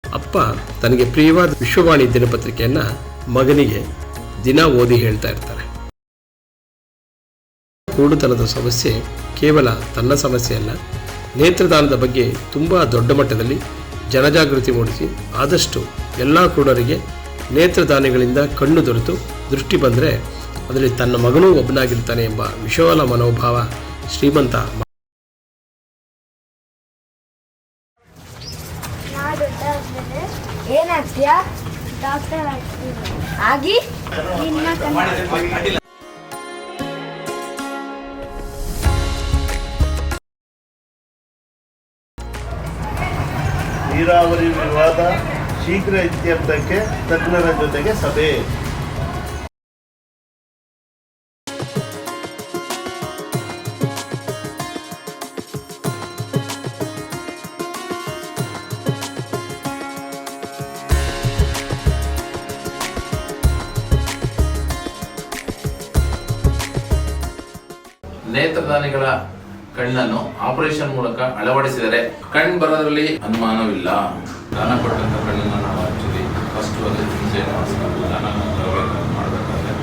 ಅಪ್ಪ ತನಗೆ ಪ್ರಿಯವಾದ ವಿಶ್ವವಾಣಿ ದಿನಪತ್ರಿಕೆಯನ್ನ ಮಗನಿಗೆ ದಿನ ಓದಿ ಹೇಳ್ತಾ ಇರ್ತಾರೆ. ಕೂಡುತನದ ಸಮಸ್ಯೆ ಕೇವಲ ತನ್ನ ಸಮಸ್ಯೆ ಅಲ್ಲ, ನೇತ್ರದಾನದ ಬಗ್ಗೆ ತುಂಬ ದೊಡ್ಡ ಮಟ್ಟದಲ್ಲಿ ಜನಜಾಗೃತಿ ಮೂಡಿಸಿ ಆದಷ್ಟು ಎಲ್ಲ ಕುರುಡರಿಗೆ ನೇತ್ರದಾನಿಗಳಿಂದ ಕಣ್ಣು ದೊರೆತು ದೃಷ್ಟಿ ಬಂದರೆ ಅದರಲ್ಲಿ ತನ್ನ ಮಗನೂ ಒಬ್ಬನಾಗಿರ್ತಾನೆ ಎಂಬ ವಿಶಾಲ ಮನೋಭಾವ ಶ್ರೀಮಂತ. ಏನಾಗ್ತೀಯಾ? ಡಾಕ್ಟರ್ ಆಗಿ ನೀರಾವರಿ ವಿವಾದ ಶೀಘ್ರ ಇತ್ಯರ್ಥಕ್ಕೆ ತಜ್ಞರ ಜೊತೆಗೆ ಸಭೆ. ನೇತ್ರದಾನಿಗಳ ಕಣ್ಣನ್ನು ಆಪರೇಷನ್ ಮೂಲಕ ಅಳವಡಿಸಿದರೆ ಕಣ್ಣು ಬರೋದ್ರಲ್ಲಿ ಅನುಮಾನವಿಲ್ಲ. ದಾನ ಕೊಟ್ಟಂತ ಕಣ್ಣನ್ನು ನಾವು ಆಕ್ಚುಲಿ ಫಸ್ಟ್ ಅದು ಹಿಂಸೆಯನ್ನು ದಾನ ಮಾಡಬೇಕಾದ್ರೆ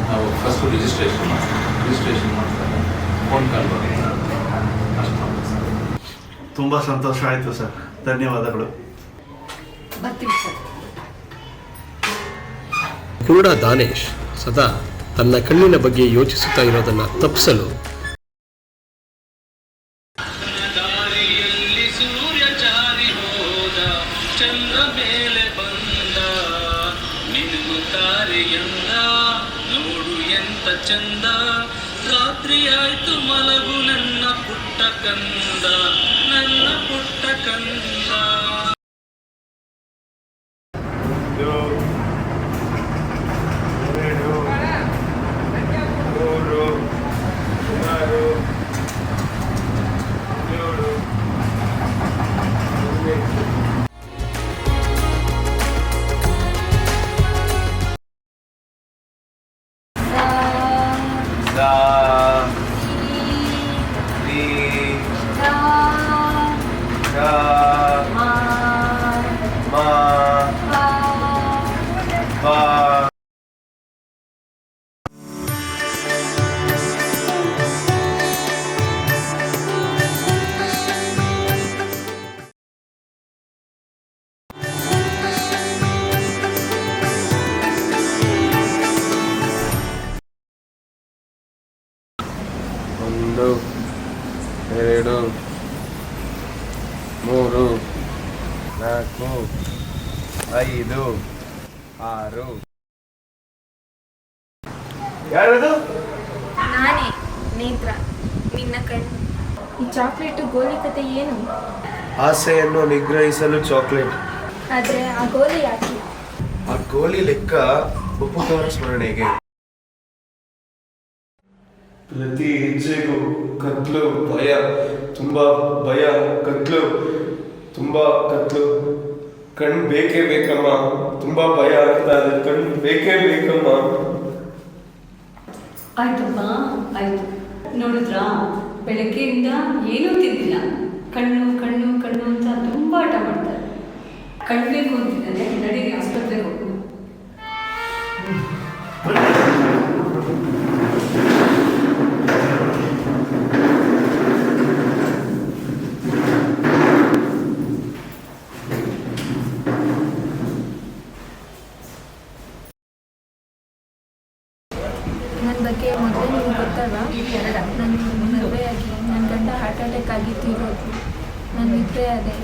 ನಾವು ಫಸ್ಟ್ ರಿಜಿಸ್ಟ್ರೇಷನ್ ಮಾಡಿದಾಗ ಫೋನ್ ಕಾಲ್ ಬರುತ್ತೆ. ಅಷ್ಟು ಮಾಡ್ತೀವಿ ಸರ್. ತುಂಬ ಸಂತೋಷ ಆಯಿತು ಸರ್, ಧನ್ಯವಾದಗಳು. ಕುರುಡ ದಾನೇಶ್ ಸದಾ ತನ್ನ ಕಣ್ಣಿನ ಬಗ್ಗೆ ಯೋಚಿಸುತ್ತಾ ಇರೋದನ್ನು ತಪ್ಪಿಸಲು ಚಂದ್ರ ಮೇಲೆ ಬಂದ ನಿನಗೂ ತಾರೆಯಂದ ನೋಡು ಎಂತ ಚಂದ ರಾತ್ರಿ ಆಯ್ತು ಮಲಗು ನನ್ನ ಪುಟ್ಟ ಕಂದ ನನ್ನ ಪುಟ್ಟ ಕಂದ. ಒಂದು, ಎರಡು, ಮೂರು, ನಾಲ್ಕು, ಐದು, ಆರು. ಯಾರದು? ನಾನೇ ನೇತ್ರ, ನಿನ್ನ ಕಣ್ಣು. ಈ ಚಾಕ್ಲೇಟ್ ಗೋಲಿ ಕತೆ ಏನು? ಆಸೆಯನ್ನು ನಿಗ್ರಹಿಸಲು ಚಾಕ್ಲೇಟ್. ಆದ್ರೆ ಆ ಗೋಲಿ ಯಾಕೆ? ಆ ಗೋಲಿ ಲೆಕ್ಕ ಉಪಕಾರ ಸ್ಮರಣೆಗೆ. ಪ್ರತಿ ಹೆಜ್ಜೆಗೂ ಕತ್ಲು ಭಯ, ತುಂಬಾ ಭಯ, ಕತ್ಲು, ತುಂಬಾ ಕತ್ಲು. ಕಣ್ಣು ಬೇಕೇ ಬೇಕಮ್ಮ, ತುಂಬಾ ಭಯ ಆಗ್ತಾ ಇದೆ, ಕಣ್ಣು ಬೇಕೇ ಬೇಕಮ್ಮ. ಆಯ್ತಮ್ಮ, ಆಯ್ತು. ನೋಡಿದ್ರಾ, ಬೆಳಗ್ಗೆಯಿಂದ ಏನೂ ತಿಂದಿಲ್ಲ. ಕಣ್ಣು ಕಣ್ಣು ಕಣ್ಣು ಅಂತ ತುಂಬಾ ಆಟ ಮಾಡ್ತಾರೆ. ಕಣ್ಣು ಬೇಕು ಅಂತಿದ್ದಾರೆ, ನಡೀರಿ ಆಸ್ಪತ್ರೆಗೆ ಹೋಗೋಣ. ನನ್ನ ಬಗ್ಗೆ ಮೊದಲೇ ನಿಮ್ಗೆ ಗೊತ್ತಲ್ವಾ? ನನ್ನ ಮದುವೆಯಾಗಿ ನನ್ನ ಗಂಡ ಹಾರ್ಟ್ ಅಟ್ಯಾಕ್ ಆಗಿ ತೀರೋದು. ನಾನು ನಿದ್ರೆ ಅದೇ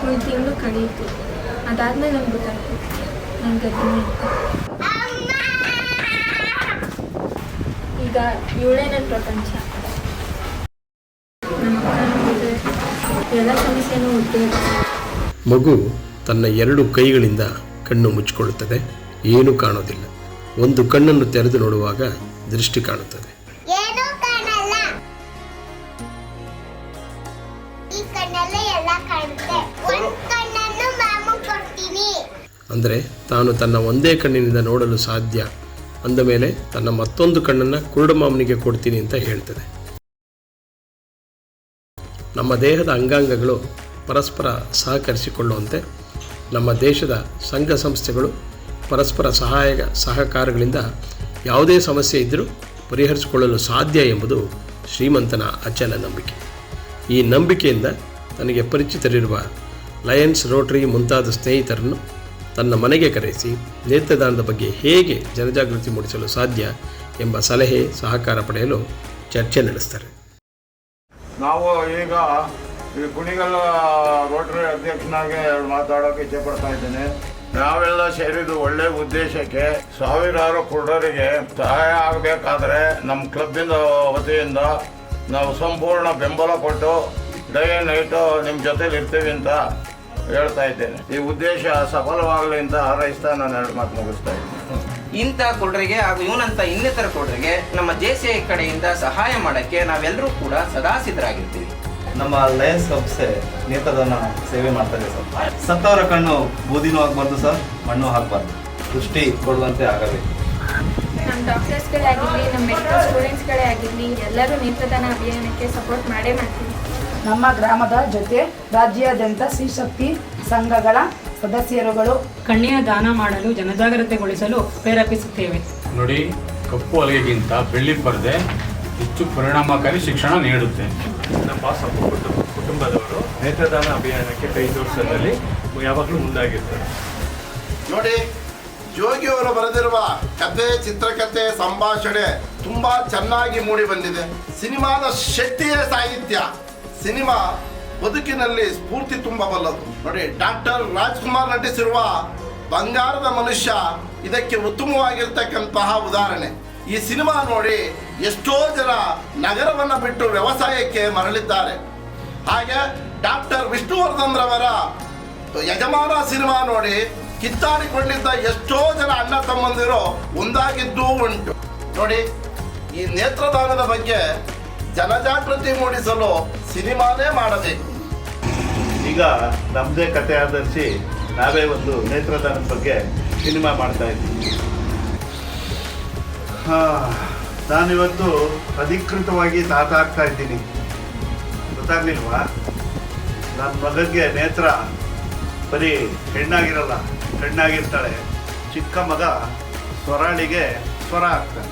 1 ತಿಂಗಳು ಕಳೀತು. ಅದಾದ್ಮೇಲೆ ನಂಗೆ ಗೊತ್ತಾಯ್ತು ನನ್ನ ಗರ್ಭಿಣಿ ಇತ್ತು. ಈಗ ಇವಳೇ ನನ್ನ ಪ್ರಪಂಚ. ನಮ್ಮ ಅಕ್ಕ ಎಲ್ಲ ಸಮಸ್ಯೆನೂ ಹುಟ್ಟೇ. ಮಗು ತನ್ನ 2 ಕೈಗಳಿಂದ ಕಣ್ಣು ಮುಚ್ಚಿಕೊಳ್ಳುತ್ತದೆ. ಏನೂ ಕಾಣೋದಿಲ್ಲ. ಒಂದು ಕಣ್ಣನ್ನು ತೆರೆದು ನೋಡುವಾಗ ದೃಷ್ಟಿ ಕಾಣುತ್ತದೆ. ಅಂದರೆ ತಾನು ತನ್ನ ಒಂದೇ ಕಣ್ಣಿನಿಂದ ನೋಡಲು ಸಾಧ್ಯ ಅಂದ ಮೇಲೆ ತನ್ನ ಮತ್ತೊಂದು ಕಣ್ಣನ್ನು ಕುರುಡ ಮಾಮನಿಗೆ ಕೊಡ್ತೀನಿ ಅಂತ ಹೇಳ್ತದೆ. ನಮ್ಮ ದೇಹದ ಅಂಗಾಂಗಗಳು ಪರಸ್ಪರ ಸಹಕರಿಸಿಕೊಳ್ಳುವಂತೆ ನಮ್ಮ ದೇಶದ ಸಂಘ ಸಂಸ್ಥೆಗಳು ಪರಸ್ಪರ ಸಹಕಾರಗಳಿಂದ ಯಾವುದೇ ಸಮಸ್ಯೆ ಇದ್ದರೂ ಪರಿಹರಿಸಿಕೊಳ್ಳಲು ಸಾಧ್ಯ ಎಂಬುದು ಶ್ರೀಮಂತನ ಅಚಲ ನಂಬಿಕೆ. ಈ ನಂಬಿಕೆಯಿಂದ ತನಗೆ ಪರಿಚಿತರಿರುವ ಲಯನ್ಸ್, ರೋಟರಿ ಮುಂತಾದ ಸ್ನೇಹಿತರನ್ನು ತನ್ನ ಮನೆಗೆ ಕರೆಸಿ ನೇತ್ರದಾನದ ಬಗ್ಗೆ ಹೇಗೆ ಜನಜಾಗೃತಿ ಮೂಡಿಸಲು ಸಾಧ್ಯ ಎಂಬ ಸಲಹೆ ಸಹಕಾರ ಪಡೆಯಲು ಚರ್ಚೆ ನಡೆಸ್ತಾರೆ. ನಾವು ಈಗ ಈ ಕುಣಿಗಲ್ ರೋಟರಿ ಅಧ್ಯಕ್ಷನಾಗಿ ಮಾತಾಡೋಕೆ ಇಚ್ಛೆ ಪಡ್ತಾ ಇದ್ದೇನೆ. ನಾವೆಲ್ಲ ಸೇರಿದ್ದು ಒಳ್ಳೆ ಉದ್ದೇಶಕ್ಕೆ. ಸಾವಿರಾರು ಕುರುಡರಿಗೆ ಸಹಾಯ ಆಗಬೇಕಾದ್ರೆ ನಮ್ಮ ಕ್ಲಬ್ಬಿಂದ ವತಿಯಿಂದ ನಾವು ಸಂಪೂರ್ಣ ಬೆಂಬಲ ಕೊಟ್ಟು ಡೇ ಆ್ಯಂಡ್ ನೈಟು ನಿಮ್ಮ ಜೊತೆಲಿ ಇರ್ತೀವಿ ಅಂತ ಹೇಳ್ತಾ ಇದ್ದೇನೆ. ಈ ಉದ್ದೇಶ ಸಫಲವಾಗಲಿ ಅಂತ ಹಾರೈಸ್ತಾ ನಾನು 2 ಮಾತು ಮುಗಿಸ್ತಾ ಇದ್ದೀನಿ. ಇಂಥ ಕುರುಡರಿಗೆ ಹಾಗೂ ಇವನಂಥ ಇನ್ನಿತರ ಕುರುಡರಿಗೆ ನಮ್ಮ JCI ಕಡೆಯಿಂದ ಸಹಾಯ ಮಾಡೋಕ್ಕೆ ನಾವೆಲ್ಲರೂ ಕೂಡ ಸದಾ ಸಿದ್ಧರಾಗಿರ್ತೀವಿ. ನಮ್ಮ ಲಯನ್ಸ್ ಸಂಸ್ಥೆ ನೇತ್ರದಾನ ಸೇವೆ ಮಾಡ್ತಾರೆ ಸರ್. ಸತ್ತವರ ಕಣ್ಣು ಬೂದಿನೂ ಆಗಬಾರ್ದು ಸರ್, ಮಣ್ಣು ಆಗಬಾರ್ದು, ದೃಷ್ಟಿ ಕೊಡುವಂತೆ ಆಗಬೇಕು. ನಮ್ಮ ಡಾಕ್ಟರ್ಸ್ಗಳೇ ಆಗಿರಲಿ, ನಮ್ಮ ಮೆಡಿಕಲ್ ಸ್ಟೂಡೆಂಟ್ಸ್ಗಳೇ ಆಗಿರಲಿ, ಎಲ್ಲರೂ ನೇತ್ರದಾನ ಅಭಿಯಾನಕ್ಕೆ ಸಪೋರ್ಟ್ ಮಾಡೇ ಮಾಡ್ತೀವಿ. ನಮ್ಮ ಗ್ರಾಮದ ಜೊತೆ ರಾಜ್ಯಾದ್ಯಂತ ಸ್ತ್ರೀಶಕ್ತಿ ಸಂಘಗಳ ಸದಸ್ಯರುಗಳು ಕಣ್ಣಿನ ದಾನ ಮಾಡಲು ಜನಜಾಗೃತಿಗೊಳಿಸಲು ಪ್ರೇರೇಪಿಸುತ್ತೇವೆ. ನೋಡಿ, ಕಪ್ಪು ಹಲಗೆಗಿಂತ ಬೆಳ್ಳಿ ಪರದೆ ಹೆಚ್ಚು ಪರಿಣಾಮಕಾರಿ ಶಿಕ್ಷಣ ನೀಡುತ್ತೆ. ನಮ್ಮ ಕುಟುಂಬದವರು ನೇತ್ರದಾನ ಅಭಿಯಾನಕ್ಕೆ ಕೈ ಜೋಡಿಸೋದ್ರಲ್ಲಿ ಯಾವಾಗಲೂ ಮುಂದಾಗಿರ್ತಾರೆ. ನೋಡಿ, ಜೋಗಿಯವರು ಬರೆದಿರುವ ಕಥೆ, ಚಿತ್ರಕಥೆ, ಸಂಭಾಷಣೆ ತುಂಬಾ ಚೆನ್ನಾಗಿ ಮೂಡಿ ಬಂದಿದೆ. ಸಿನಿಮಾದ ಶಕ್ತಿಯೇ ಸಾಹಿತ್ಯ. ಸಿನಿಮಾ ಬದುಕಿನಲ್ಲಿ ಸ್ಫೂರ್ತಿ ತುಂಬಬಲ್ಲದು. ನೋಡಿ, ಡಾಕ್ಟರ್ ರಾಜ್ಕುಮಾರ್ ನಟಿಸಿರುವ ಬಂಗಾರದ ಮನುಷ್ಯ ಇದಕ್ಕೆ ಉತ್ತಮವಾಗಿರ್ತಕ್ಕಂತಹ ಉದಾಹರಣೆ. ಈ ಸಿನಿಮಾ ನೋಡಿ ಎಷ್ಟೋ ಜನ ನಗರವನ್ನು ಬಿಟ್ಟು ವ್ಯವಸಾಯಕ್ಕೆ ಮರಳಿದ್ದಾರೆ. ಹಾಗೆ ಡಾಕ್ಟರ್ ವಿಷ್ಣುವರ್ಧನ್ ರವರ ಯಜಮಾನ ಸಿನಿಮಾ ನೋಡಿ ಕಿತ್ತಾಡಿಕೊಂಡಿದ್ದ ಎಷ್ಟೋ ಜನ ಅಣ್ಣ ತಮ್ಮಂದಿರು ಒಂದಾಗಿದ್ದೂ ಉಂಟು. ನೋಡಿ, ಈ ನೇತ್ರದಾನದ ಬಗ್ಗೆ ಜನಜಾಗೃತಿ ಮೂಡಿಸಲು ಸಿನಿಮಾನೇ ಮಾಡಬೇಕು. ಈಗ ನಮ್ಮದೇ ಕಥೆ ಆಧರಿಸಿ ನಾವೇ ಒಂದು ನೇತ್ರದಾನದ ಬಗ್ಗೆ ಸಿನಿಮಾ ಮಾಡ್ತಾ ಇದ್ದೀವಿ. ನಾನಿವತ್ತು ಅಧಿಕೃತವಾಗಿ ತಾತ ಆಗ್ತಾ ಇದ್ದೀನಿ. ಗೊತ್ತಾಗ್ಲಿಲ್ವಾ? ನನ್ನ ಮಗನಿಗೆ ನೇತ್ರ ಬರೀ ಹೆಣ್ಣಾಗಿರಲ್ಲ, ಕಣ್ಣಾಗಿರ್ತಾಳೆ. ಚಿಕ್ಕ ಮಗ ಸ್ವರಾಳಿಗೆ ಸ್ವರ ಆಗ್ತಾನೆ.